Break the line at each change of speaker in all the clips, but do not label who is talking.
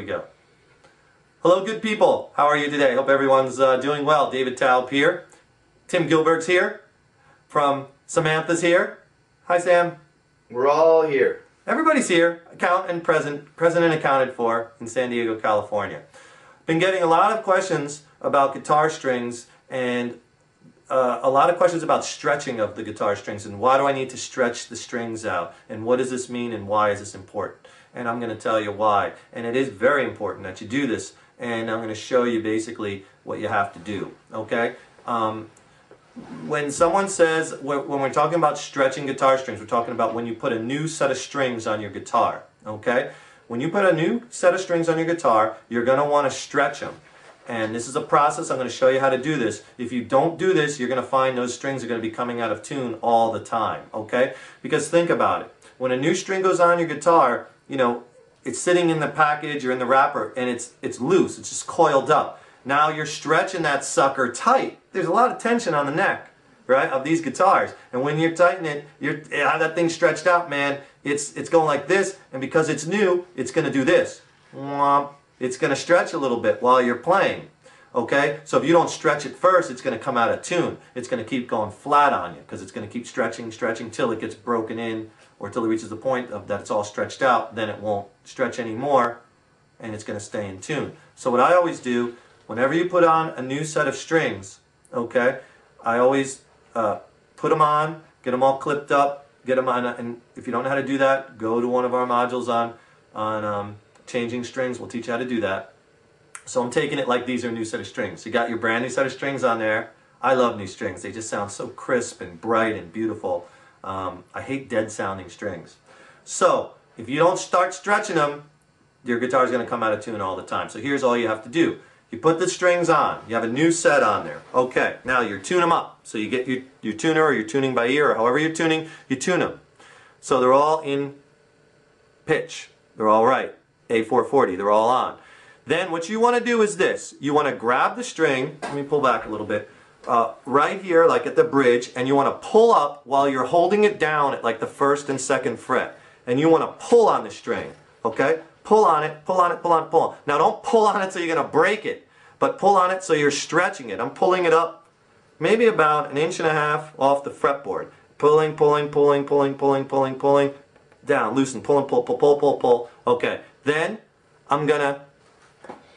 go. Hello, good people. How are you today? Hope everyone's doing well. David Taub here. Tim Gilbert's here. From Samantha's here. Hi, Sam.
We're all here.
Everybody's here. Present and accounted for in San Diego, California. Been getting a lot of questions about guitar strings and a lot of questions about stretching of the guitar strings and why do I need to stretch the strings out and what does this mean and why is this important. And I'm going to tell you why. And it is very important that you do this, and I'm going to show you basically what you have to do. Okay? When someone says, when we're talking about stretching guitar strings, we're talking about when you put a new set of strings on your guitar. Okay? When you put a new set of strings on your guitar, you're going to want to stretch them. And this is a process. I'm going to show you how to do this. If you don't do this, you're going to find those strings are going to be coming out of tune all the time. Okay? Because think about it. When a new string goes on your guitar, you know, it's sitting in the package or in the wrapper and it's loose. It's just coiled up. Now you're stretching that sucker tight. There's a lot of tension on the neck, right, of these guitars. And when you're tightening it, you have that thing stretched out, man. It's going like this, and because it's new, it's going to do this. It's going to stretch a little bit while you're playing. Okay? So if you don't stretch it first, it's going to come out of tune. It's going to keep going flat on you because it's going to keep stretching till it gets broken in or till it reaches the point of that it's all stretched out. Then it won't stretch anymore and it's going to stay in tune. So what I always do, whenever you put on a new set of strings, okay, I always put them on, get them all clipped up, get them on, and if you don't know how to do that, go to one of our modules on changing strings. We'll teach you how to do that. So I'm taking it like these are a new set of strings. You got your brand new set of strings on there. I love new strings. They just sound so crisp and bright and beautiful. I hate dead sounding strings. So if you don't start stretching them, your guitar is going to come out of tune all the time. So here's all you have to do. You put the strings on. You have a new set on there. Okay, now you tune them up. So you get your tuner or you're tuning by ear or however you're tuning, you tune them. So they're all in pitch. They're all right. A440, they're all on. Then what you want to do is this. You want to grab the string, let me pull back a little bit, right here like at the bridge, and you want to pull up while you're holding it down at like the 1st and 2nd fret. And you want to pull on the string, okay? Pull on it, pull on it, pull on it, pull on it. Now don't pull on it so you're going to break it, but pull on it so you're stretching it. I'm pulling it up maybe about 1.5 inches off the fretboard. Pulling, pulling, pulling, pulling, pulling, pulling, pulling, down, loosen, pull and pull, pull, pull, pull, pull. Okay, then I'm going to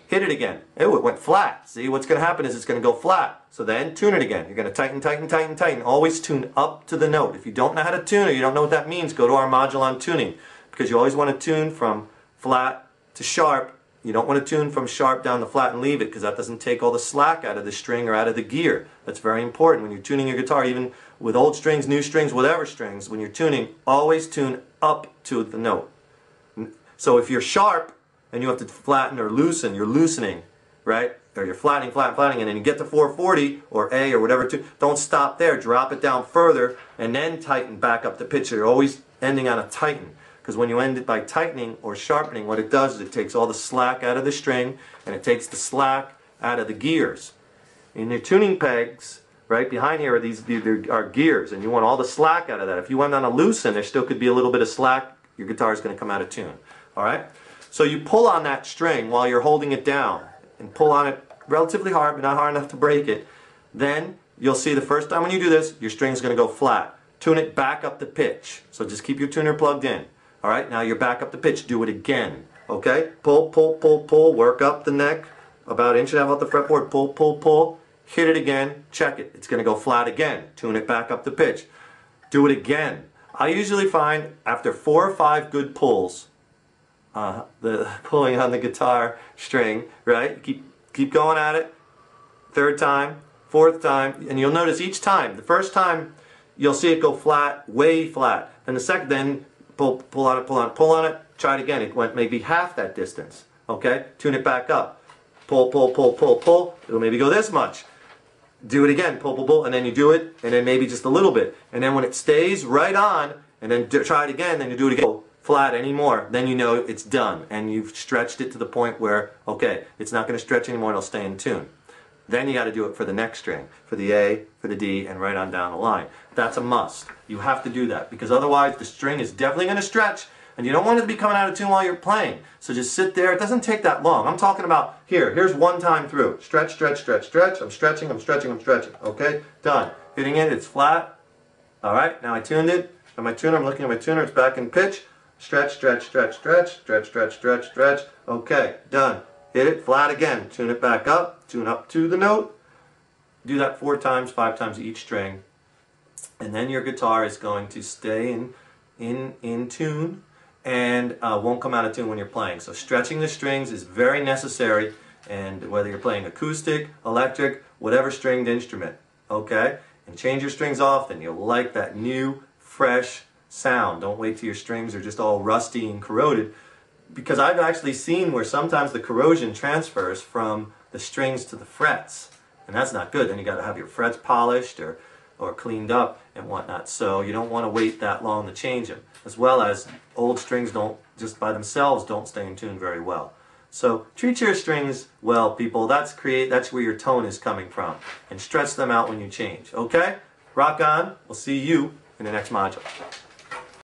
hit it again. Oh, it went flat. See, what's going to happen is it's going to go flat. So then tune it again. You're going to tighten, tighten, tighten, tighten. Always tune up to the note. If you don't know how to tune or you don't know what that means, go to our module on tuning, because you always want to tune from flat to sharp. You don't want to tune from sharp down to flat and leave it, because that doesn't take all the slack out of the string or out of the gear. That's very important when you're tuning your guitar, even with old strings, new strings, whatever strings. When you're tuning, always tune up to the note. So if you're sharp and you have to flatten or loosen, you're loosening, right? Or you're flattening, flattening, and then you get to 440 or A or whatever, don't stop there. Drop it down further and then tighten back up the pitch. So you're always ending on a tighten. Because when you end it by tightening or sharpening, what it does is it takes all the slack out of the string and it takes the slack out of the gears. In your tuning pegs, right behind here there are gears, and you want all the slack out of that. If you went on a loosen, there still could be a little bit of slack. Your guitar is going to come out of tune. All right? So you pull on that string while you're holding it down, and pull on it relatively hard, but not hard enough to break it. Then you'll see the first time when you do this, your string's going to go flat. Tune it back up the pitch. So just keep your tuner plugged in. All right, now you're back up the pitch. Do it again. Okay? Pull, pull, pull, pull. Work up the neck about 1.5 inches off the fretboard. Pull, pull, pull. Hit it again. Check it. It's going to go flat again. Tune it back up the pitch. Do it again. I usually find after 4 or 5 good pulls, the pulling on the guitar string, right? Keep going at it. 3rd time, 4th time, and you'll notice each time. The first time, you'll see it go flat, way flat. And the second, then pull on it, pull on it, pull on it. Try it again. It went maybe half that distance. Okay? Tune it back up. Pull, pull, pull, pull, pull. It'll maybe go this much. Do it again. Pull, pull, pull, and then you do it, and then maybe just a little bit. And then when it stays right on, and then try it again, then you do it again. Flat anymore, then you know it's done, and you've stretched it to the point where, okay, it's not going to stretch anymore, it'll stay in tune. Then you got to do it for the next string, for the A, for the D, and right on down the line. That's a must. You have to do that, because otherwise the string is definitely going to stretch, And you don't want it to be coming out of tune while you're playing. So just sit there. It doesn't take that long. I'm talking about here's one time through. Stretch, stretch, stretch, stretch. I'm stretching, I'm stretching, I'm stretching. Okay? Done. Hitting it, it's flat. All right, now I tuned it. Got my tuner, I'm looking at my tuner, it's back in pitch. Stretch, stretch, stretch, stretch, stretch, stretch, stretch, stretch. Okay, done. Hit it flat again. Tune it back up. Tune up to the note. Do that 4 times, 5 times each string. And then your guitar is going to stay in tune and won't come out of tune when you're playing. So stretching the strings is very necessary, and whether you're playing acoustic, electric, whatever stringed instrument. Okay? And change your strings often. You'll like that new, fresh sound. Don't wait till your strings are just all rusty and corroded, because I've actually seen where sometimes the corrosion transfers from the strings to the frets, and that's not good. Then you got to have your frets polished or cleaned up and whatnot. So you don't want to wait that long to change them. As well as old strings don't just by themselves don't stay in tune very well. So treat your strings well, people. That's where your tone is coming from, and stretch them out when you change. Okay? Rock on. We'll see you in the next module.